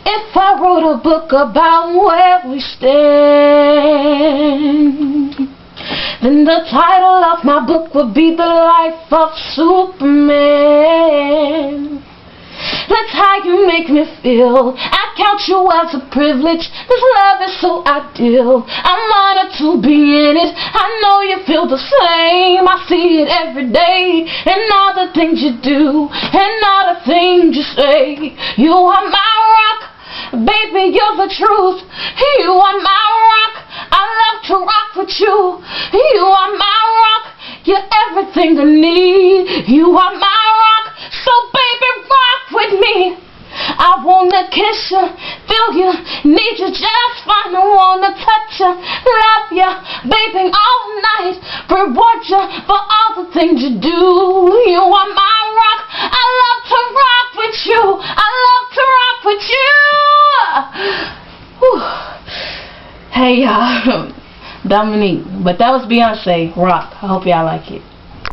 If I wrote a book about where we stand, then the title of my book would be The Life of Superman. That's how you make me feel. I count you as a privilege. This love is so ideal. I'm honored to be in it. I know you feel the same. I see it every day, and all the things you do, and all the things you say. You are my rock, baby, you're the truth. You are my rock, I love to rock with you. You are my rock, you're everything I need. You are my rock, so baby, rock with me. I wanna kiss you, feel you, need you just fine. I wanna touch you, love you, baby, all night. Reward you for all the things you do. You are my rock, I love to rock with you. I love to rock with you. Whew. Hey y'all, Dominique, but that was Beyonce, Rock. I hope y'all like it.